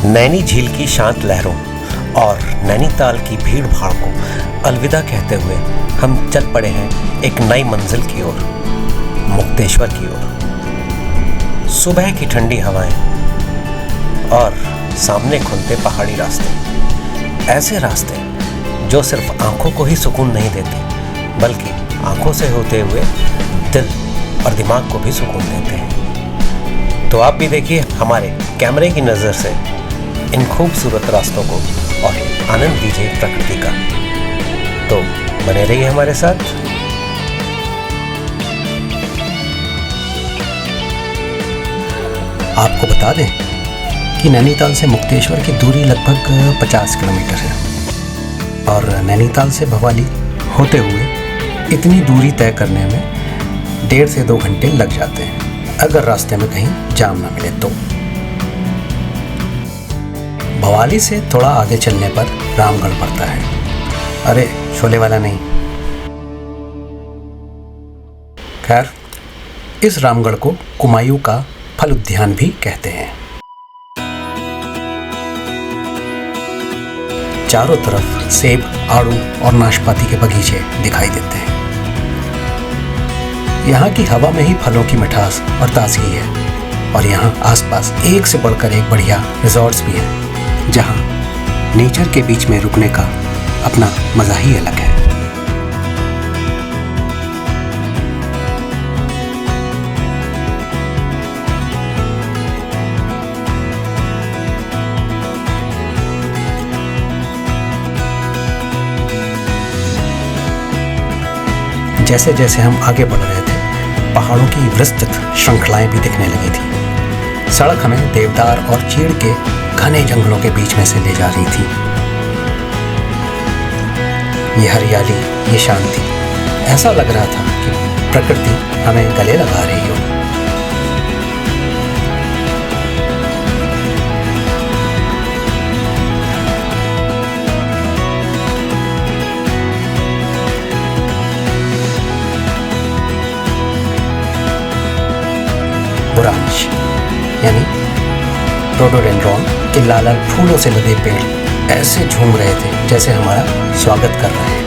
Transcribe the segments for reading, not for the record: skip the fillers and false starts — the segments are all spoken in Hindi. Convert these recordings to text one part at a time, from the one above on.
नैनी झील की शांत लहरों और नैनीताल की भीड़ भाड़ को अलविदा कहते हुए हम चल पड़े हैं एक नई मंजिल की ओर, मुक्तेश्वर की ओर। सुबह की ठंडी हवाएं और सामने खुलते पहाड़ी रास्ते, ऐसे रास्ते जो सिर्फ आंखों को ही सुकून नहीं देते बल्कि आंखों से होते हुए दिल और दिमाग को भी सुकून देते हैं। तो आप भी देखिए हमारे कैमरे की नज़र से इन खूबसूरत रास्तों को और आनंद लीजिए प्रकृति का। तो बने रहिए हमारे साथ। आपको बता दें कि नैनीताल से मुक्तेश्वर की दूरी लगभग 50 किलोमीटर है और नैनीताल से भवाली होते हुए इतनी दूरी तय करने में 1.5 से 2 घंटे लग जाते हैं, अगर रास्ते में कहीं जाम ना मिले तो। भवाली से थोड़ा आगे चलने पर रामगढ़ पड़ता है। अरे शोले वाला नहीं। खैर, इस रामगढ़ को कुमायूं का फल उद्यान भी कहते हैं। चारों तरफ सेब, आड़ू और नाशपाती के बगीचे दिखाई देते हैं। यहाँ की हवा में ही फलों की मिठास और ताजगी है और यहाँ आसपास एक से बढ़कर एक बढ़िया रिजॉर्ट्स भी हैं, जहाँ नेचर के बीच में रुकने का अपना मज़ा ही अलग है। जैसे जैसे हम आगे बढ़ रहे थे, पहाड़ों की विस्तृत श्रृंखलाएं भी दिखने लगी थी। सड़क हमें देवदार और चीड़ के घने जंगलों के बीच में से ले जा रही थी। ये हरियाली, ये शांति, ऐसा लग रहा था कि प्रकृति हमें गले लगा रही हो। बुरांश यानी रोडोडेंड्रॉन के लाल लाल फूलों से लदे पेड़ ऐसे झूम रहे थे जैसे हमारा स्वागत कर रहे हैं।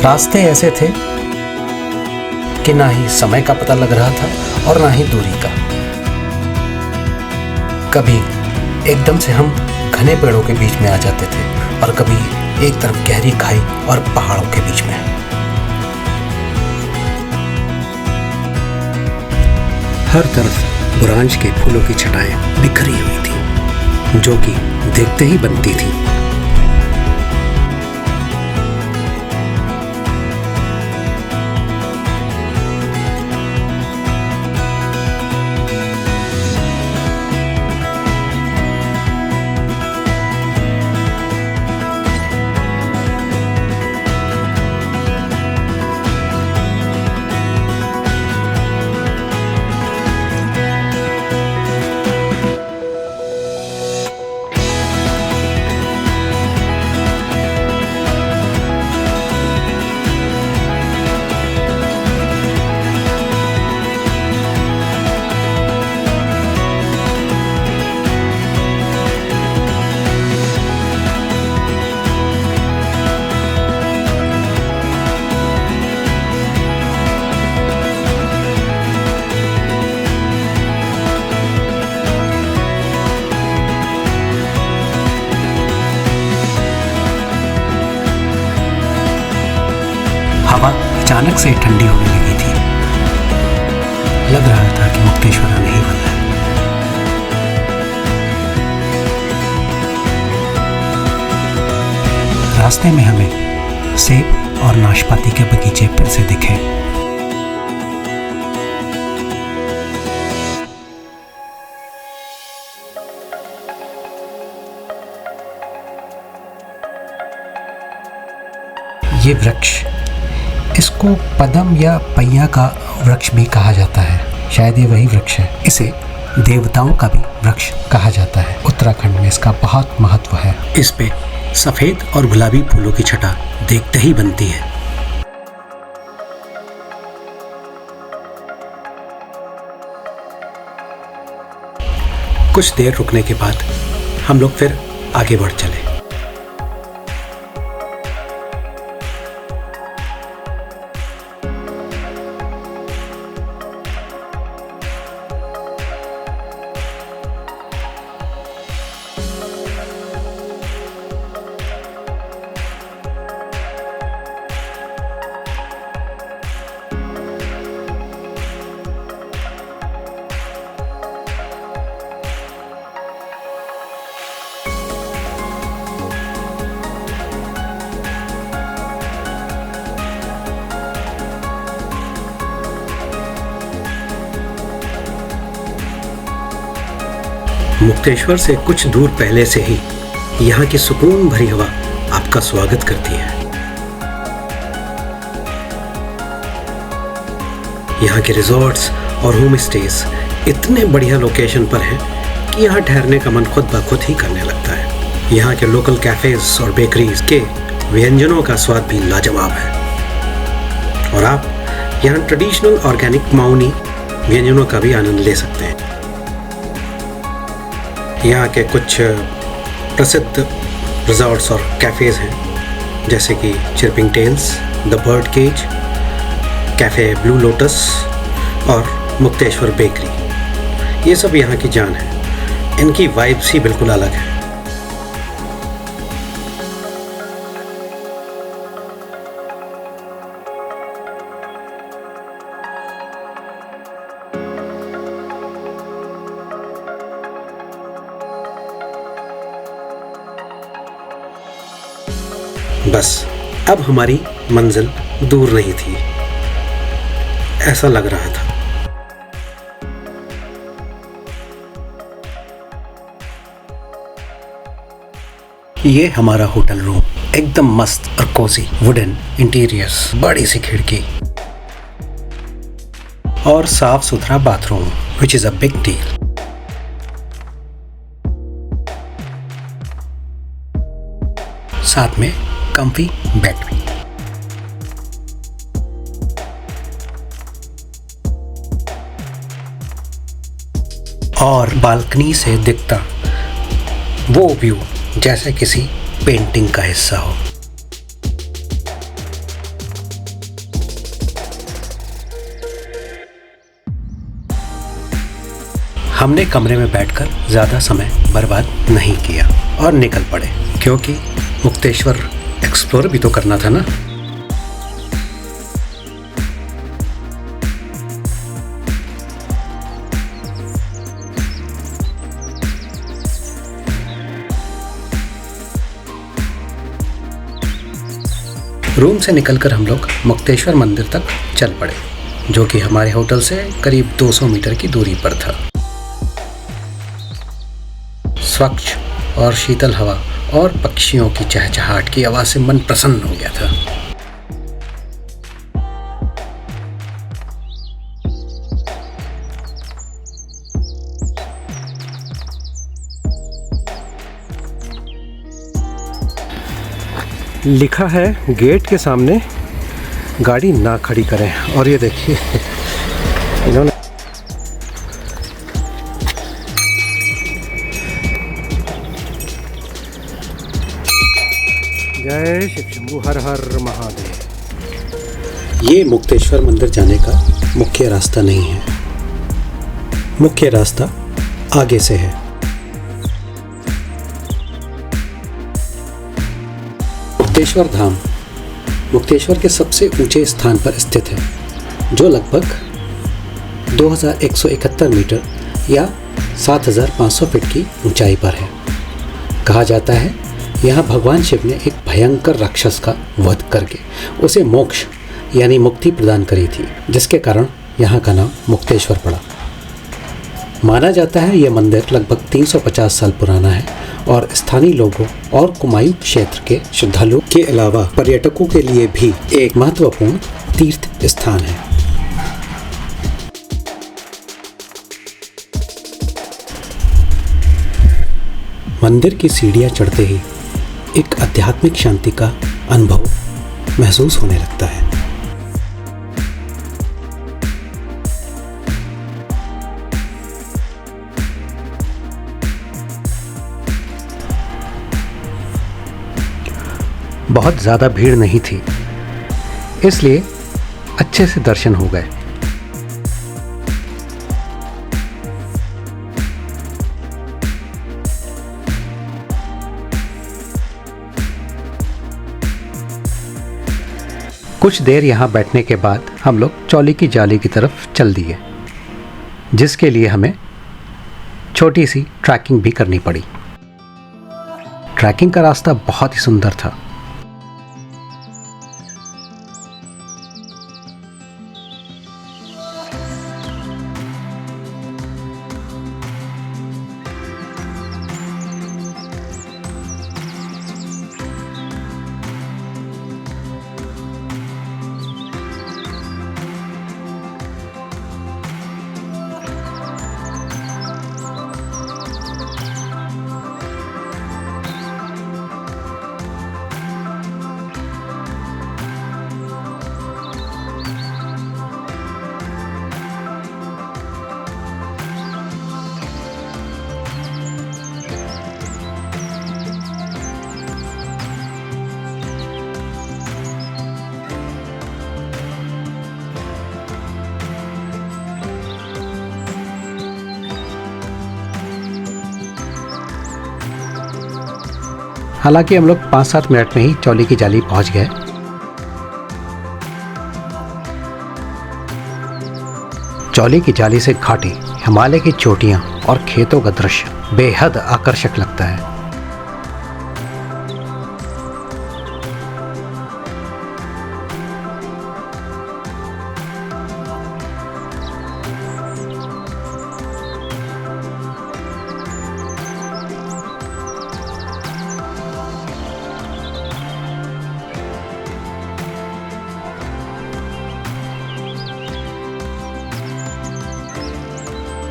रास्ते ऐसे थे कि ना ही समय का पता लग रहा था और ना ही दूरी का। कभी एकदम से हम घने पेड़ों के बीच में आ जाते थे और कभी एक तरफ गहरी खाई और पहाड़ों के बीच में। हर तरफ बुरांश के फूलों की छटाएं बिखरी हुई थी, जो कि देखते ही बनती थी। हवा अचानक से ठंडी होने लगी थी। लग रहा था कि मुक्तेश्वर आने ही वाला है। रास्ते में हमें सेब और नाशपाती के बगीचे फिर से दिखे। ये वृक्ष, इसको पदम या पहिया का वृक्ष भी कहा जाता है। शायद ये वही वृक्ष है। इसे देवताओं का भी वृक्ष कहा जाता है। उत्तराखंड में इसका बहुत महत्व है। इस पे सफ़ेद और गुलाबी फूलों की छटा देखते ही बनती है। कुछ देर रुकने के बाद हम लोग फिर आगे बढ़ चले। मुक्तेश्वर से कुछ दूर पहले से ही यहाँ की सुकून भरी हवा आपका स्वागत करती है। यहाँ के रिजॉर्ट्स और होम स्टेज इतने बढ़िया लोकेशन पर हैं कि यहाँ ठहरने का मन खुद ब खुद ही करने लगता है। यहाँ के लोकल कैफेज और बेकरीज के व्यंजनों का स्वाद भी लाजवाब है और आप यहाँ ट्रेडिशनल ऑर्गेनिक माउनी व्यंजनों का भी आनंद ले सकते हैं। यहाँ के कुछ प्रसिद्ध रिजॉर्ट्स और कैफ़ेज़ हैं जैसे कि chirping tails, the bird cage, cafe blue lotus और मुक्तेश्वर बेकरी। ये सब यहाँ की जान है। इनकी वाइब्स ही बिल्कुल अलग है। बस अब हमारी मंजिल दूर नहीं थी, ऐसा लग रहा था। ये हमारा होटल रूम एकदम मस्त और कोजी, वुडन इंटीरियर्स, बड़ी सी खिड़की और साफ सुथरा bathroom, which is a big deal. साथ में कंफी बेड भी। और बालकनी से दिखता वो व्यू जैसे किसी पेंटिंग का हिस्सा हो। हमने कमरे में बैठकर ज्यादा समय बर्बाद नहीं किया और निकल पड़े, क्योंकि मुक्तेश्वर एक्सप्लोर भी तो करना था ना। रूम से निकलकर हम लोग मुक्तेश्वर मंदिर तक चल पड़े, जो कि हमारे होटल से करीब 200 मीटर की दूरी पर था। स्वच्छ और शीतल हवा और पक्षियों की चहचहाट की आवाज से मन प्रसन्न हो गया था। लिखा है गेट के सामने गाड़ी ना खड़ी करें, और ये देखिए इन्होंने जय शिव शंभू, हर हर महादेव। ये मुक्तेश्वर मंदिर जाने का मुख्य रास्ता नहीं है, मुख्य रास्ता आगे से है। मुक्तेश्वर धाम मुक्तेश्वर के सबसे ऊंचे स्थान पर स्थित है, जो लगभग 2171 मीटर या 7500 फीट की ऊंचाई पर है। कहा जाता है यहाँ भगवान शिव ने एक भयंकर राक्षस का वध करके उसे मोक्ष यानी मुक्ति प्रदान करी थी, जिसके कारण यहाँ का नाम मुक्तेश्वर पड़ा। माना जाता है यह मंदिर लगभग 350 साल पुराना है और स्थानीय लोगों और कुमायूं क्षेत्र के श्रद्धालुओं के अलावा पर्यटकों के लिए भी एक महत्वपूर्ण तीर्थ स्थान है। मंदिर की सीढ़ियां चढ़ते ही एक आध्यात्मिक शांति का अनुभव महसूस होने लगता है। बहुत ज़्यादा भीड़ नहीं थी, इसलिए अच्छे से दर्शन हो गए। कुछ देर यहाँ बैठने के बाद हम लोग चौली की जाली की तरफ चल दिए, जिसके लिए हमें छोटी सी ट्रैकिंग भी करनी पड़ी। ट्रैकिंग का रास्ता बहुत ही सुंदर था। हालांकि हम लोग 5-7 मिनट में ही चौली की जाली पहुंच गए। चौली की जाली से घाटी, हिमालय की चोटियां और खेतों का दृश्य बेहद आकर्षक लगता है।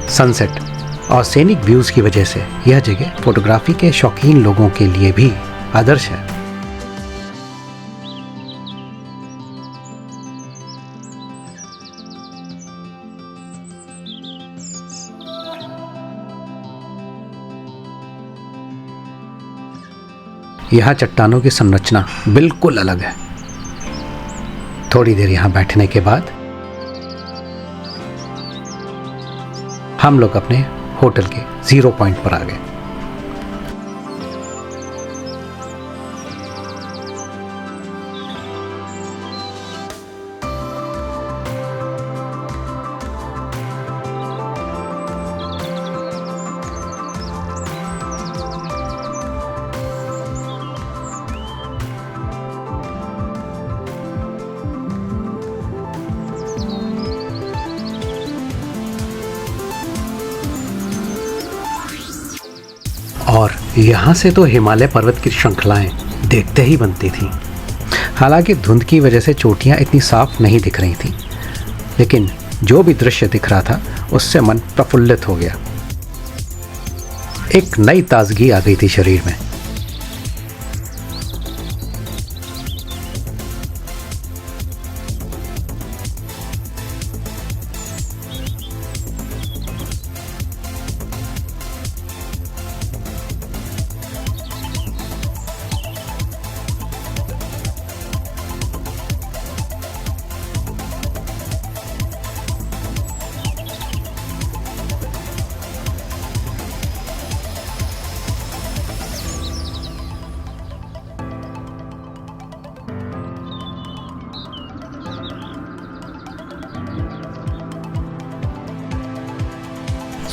सनसेट और सीनिक व्यूज की वजह से यह जगह फोटोग्राफी के शौकीन लोगों के लिए भी आदर्श है। यहाँ चट्टानों की संरचना बिल्कुल अलग है। थोड़ी देर यहाँ बैठने के बाद हम लोग अपने होटल के 0 पॉइंट पर आ गए। और यहाँ से तो हिमालय पर्वत की श्रृंखलाएं देखते ही बनती थीं। हालांकि धुंध की वजह से चोटियाँ इतनी साफ नहीं दिख रही थीं, लेकिन जो भी दृश्य दिख रहा था उससे मन प्रफुल्लित हो गया। एक नई ताजगी आ गई थी शरीर में।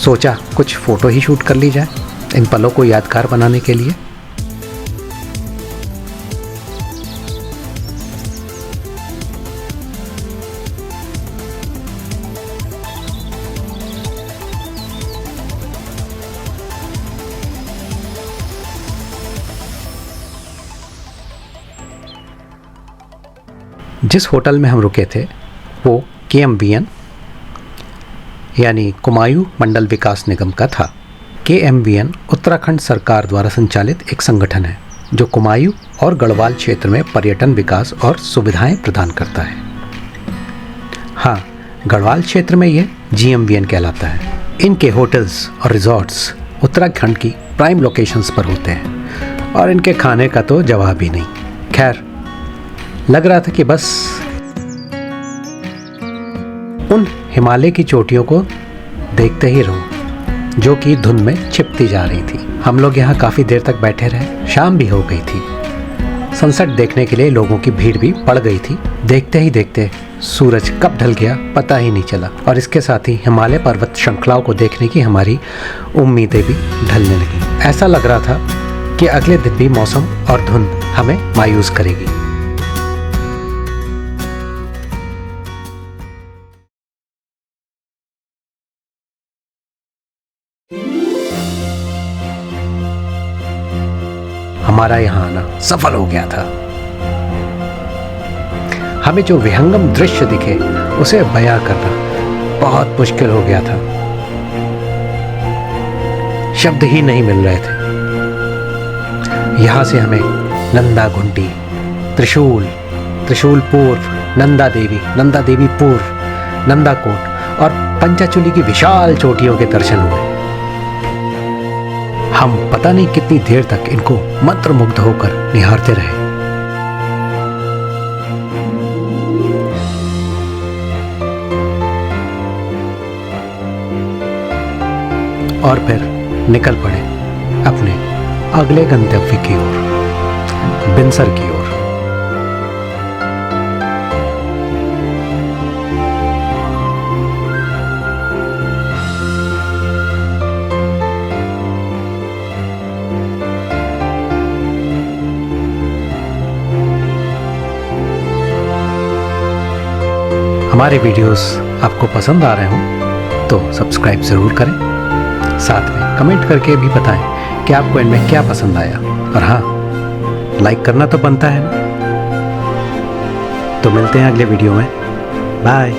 सोचा कुछ फ़ोटो ही शूट कर ली जाए इन पलों को यादगार बनाने के लिए। जिस होटल में हम रुके थे वो KMVN यानी कुमायूं मंडल विकास निगम का था। KMVN उत्तराखंड सरकार द्वारा संचालित एक संगठन है जो कुमायूं और गढ़वाल क्षेत्र में पर्यटन विकास और सुविधाएं प्रदान करता है। हाँ, गढ़वाल क्षेत्र में यह GMVN कहलाता है। इनके होटल्स और रिजॉर्ट्स उत्तराखंड की प्राइम लोकेशंस पर होते हैं और इनके खाने का तो जवाब ही नहीं। खैर, लग रहा था कि बस उन हिमालय की चोटियों को देखते ही रहूं जो कि धुंध में छिपती जा रही थी। हम लोग यहाँ काफ़ी देर तक बैठे रहे। शाम भी हो गई थी। सनसेट देखने के लिए लोगों की भीड़ भी पड़ गई थी। देखते ही देखते सूरज कब ढल गया पता ही नहीं चला, और इसके साथ ही हिमालय पर्वत श्रृंखलाओं को देखने की हमारी उम्मीदें भी ढलने लगी। ऐसा लग रहा था कि अगले दिन भी मौसम और धुंध हमें मायूस करेगी। हमारा यहाँ आना सफल हो गया था। हमें जो विहंगम दृश्य दिखे उसे बयां करना बहुत मुश्किल हो गया था। शब्द ही नहीं मिल रहे थे। यहां से हमें नंदा घुंटी, त्रिशूल, त्रिशूल पूर्व, नंदा देवी पूर्व, नंदाकोट और पंचाचूली की विशाल चोटियों के दर्शन हुए। हम पता नहीं कितनी देर तक इनको मंत्रमुग्ध होकर निहारते रहे। और फिर निकल पड़े अपने अगले गंतव्य की ओर, बिनसर की ओर। हमारे वीडियोस आपको पसंद आ रहे हों तो सब्सक्राइब ज़रूर करें। साथ में कमेंट करके भी बताएं कि आपको इनमें क्या पसंद आया। और हाँ, लाइक करना तो बनता है ना। तो मिलते हैं अगले वीडियो में। बाय।